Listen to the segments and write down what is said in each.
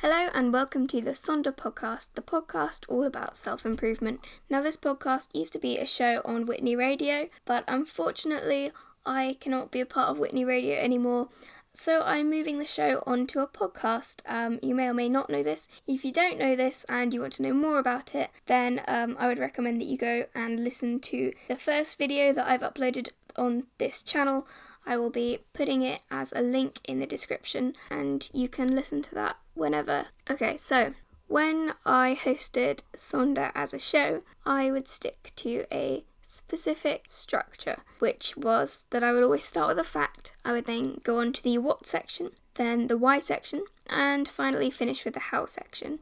Hello and welcome to the Sonder podcast, the podcast all about self-improvement. Now this podcast used to be a show on Whitney Radio, but unfortunately I cannot be a part of Whitney Radio anymore, so I'm moving the show onto a podcast. You may or may not know this. If you don't know this and you want to know more about it, then I would recommend that you go and listen to the first video that I've uploaded on this channel. I will be putting it as a link in the description and you can listen to that whenever. Okay, so when I hosted Sonder as a show, I would stick to a specific structure, which was that I would always start with a fact. I would then go on to the what section, then the why section, and finally finish with the how section.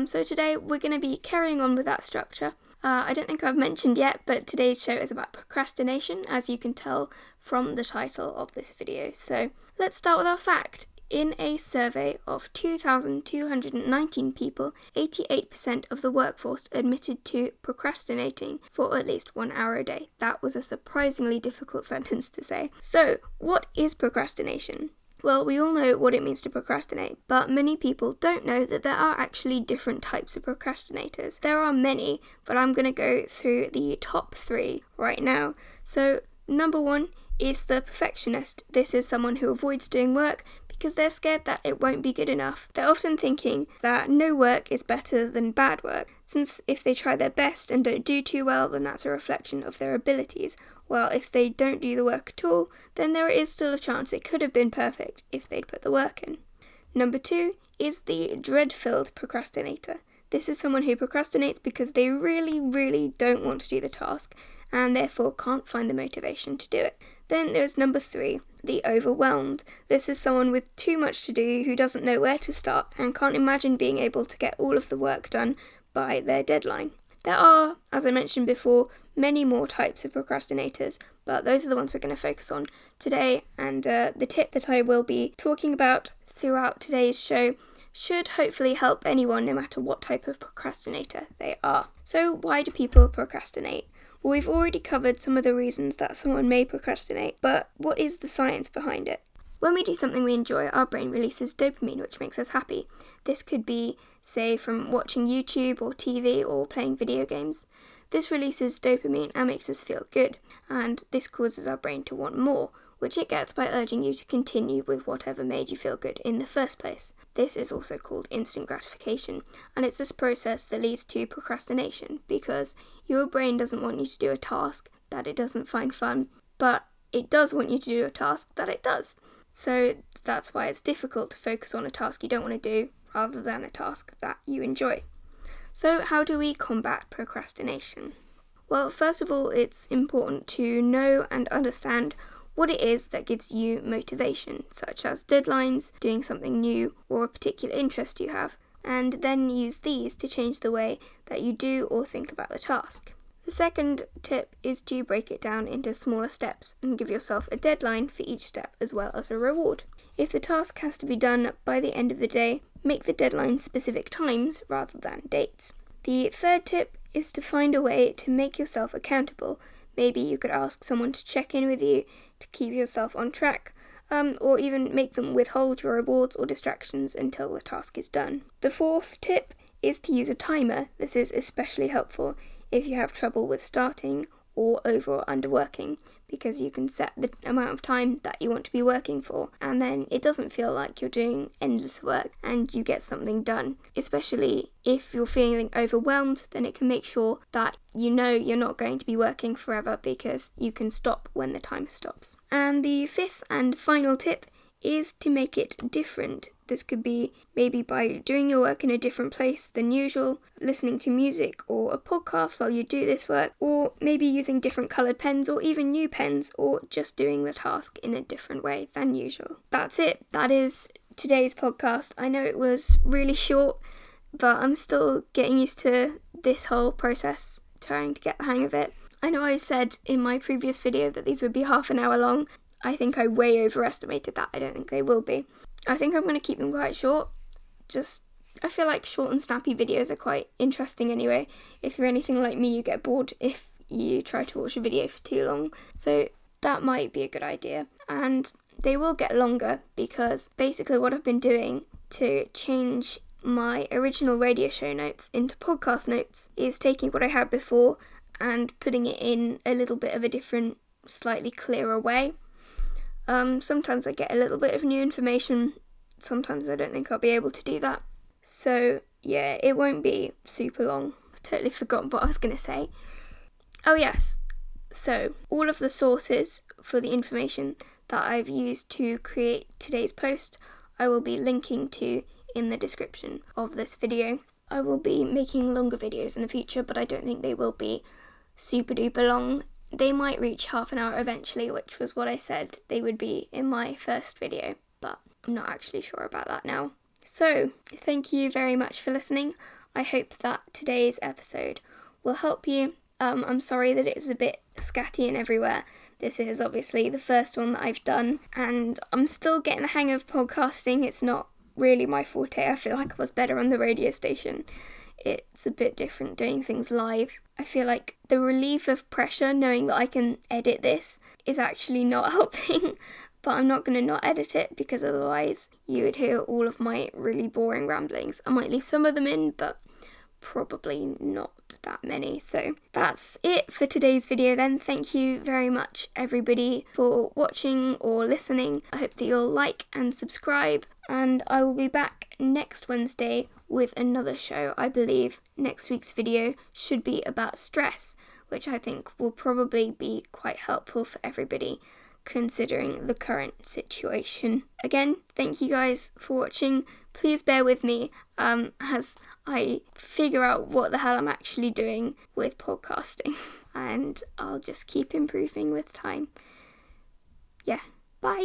So today we're going to be carrying on with that structure. I don't think I've mentioned yet, but today's show is about procrastination, as you can tell from the title of this video. So let's start with our fact. In a survey of 2,219 people, 88% of the workforce admitted to procrastinating for at least 1 hour a day. That was a surprisingly difficult sentence to say. So, what is procrastination? Well, we all know what it means to procrastinate, but many people don't know that there are actually different types of procrastinators. There are many, but I'm going to go through the top 3 right now. So, number 1 is the perfectionist. This is someone who avoids doing work because they're scared that it won't be good enough. They're often thinking that no work is better than bad work, since if they try their best and don't do too well, then that's a reflection of their abilities. While if they don't do the work at all, then there is still a chance it could have been perfect if they'd put the work in. Number 2 is the dread-filled procrastinator. This is someone who procrastinates because they really don't want to do the task and therefore can't find the motivation to do it. Then there's number 3, the overwhelmed. This is someone with too much to do who doesn't know where to start and can't imagine being able to get all of the work done by their deadline. There are, as I mentioned before, many more types of procrastinators, but those are the ones we're going to focus on today, and the tip that I will be talking about throughout today's show should hopefully help anyone no matter what type of procrastinator they are. So why do people procrastinate? Well, we've already covered some of the reasons that someone may procrastinate, but what is the science behind it? When we do something we enjoy, our brain releases dopamine, which makes us happy. This could be, say, from watching YouTube or TV or playing video games. This releases dopamine and makes us feel good, and this causes our brain to want more, which it gets by urging you to continue with whatever made you feel good in the first place. This is also called instant gratification, and it's this process that leads to procrastination, because your brain doesn't want you to do a task that it doesn't find fun, but it does want you to do a task that it does. So that's why it's difficult to focus on a task you don't want to do rather than a task that you enjoy. So how do we combat procrastination? Well, first of all, it's important to know and understand what it is that gives you motivation, such as deadlines, doing something new, or a particular interest you have, and then use these to change the way that you do or think about the task. The second tip is to break it down into smaller steps and give yourself a deadline for each step as well as a reward. If the task has to be done by the end of the day, make the deadline specific times rather than dates. The third tip is to find a way to make yourself accountable. Maybe you could ask someone to check in with you to keep yourself on track, or even make them withhold your rewards or distractions until the task is done. The fourth tip is to use a timer. This is especially helpful if you have trouble with starting or over or underworking, because you can set the amount of time that you want to be working for, and then it doesn't feel like you're doing endless work and you get something done. Especially if you're feeling overwhelmed, then it can make sure that you know you're not going to be working forever because you can stop when the timer stops. And the fifth and final tip is to make it different. This could be maybe by doing your work in a different place than usual, listening to music or a podcast while you do this work, or maybe using different coloured pens or even new pens, or just doing the task in a different way than usual. That's it. That is today's podcast. I know it was really short, but I'm still getting used to this whole process, trying to get the hang of it. I know I said in my previous video that these would be half an hour long. I think I way overestimated that. I don't think they will be. I think I'm going to keep them quite short. I feel like short and snappy videos are quite interesting anyway. If you're anything like me, you get bored if you try to watch a video for too long. So that might be a good idea. And they will get longer because basically what I've been doing to change my original radio show notes into podcast notes is taking what I had before and putting it in a little bit of a different, slightly clearer way. Sometimes I get a little bit of new information, sometimes I don't think I'll be able to do that. So yeah, it won't be super long. I've totally forgotten what I was going to say. Oh yes, so all of the sources for the information that I've used to create today's post, I will be linking to in the description of this video. I will be making longer videos in the future, but I don't think they will be super duper long. They might reach half an hour eventually, which was what I said they would be in my first video, but I'm not actually sure about that now. So, thank you very much for listening. I hope that today's episode will help you. I'm sorry that it's a bit scatty and everywhere. This is obviously the first one that I've done, and I'm still getting the hang of podcasting. It's not really my forte. I feel like I was better on the radio station. It's a bit different doing things live. I feel like the relief of pressure knowing that I can edit this is actually not helping, but I'm not going to not edit it because otherwise you would hear all of my really boring ramblings. I might leave some of them in, but probably not that many. So that's it for today's video then. Thank you very much everybody for watching or listening. I hope that you'll like and subscribe, and I will be back next Wednesday with another show. I believe next week's video should be about stress, which I think will probably be quite helpful for everybody considering the current situation. Again, thank you guys for watching. Please bear with me as I figure out what the hell I'm actually doing with podcasting, and I'll just keep improving with time. Yeah, bye.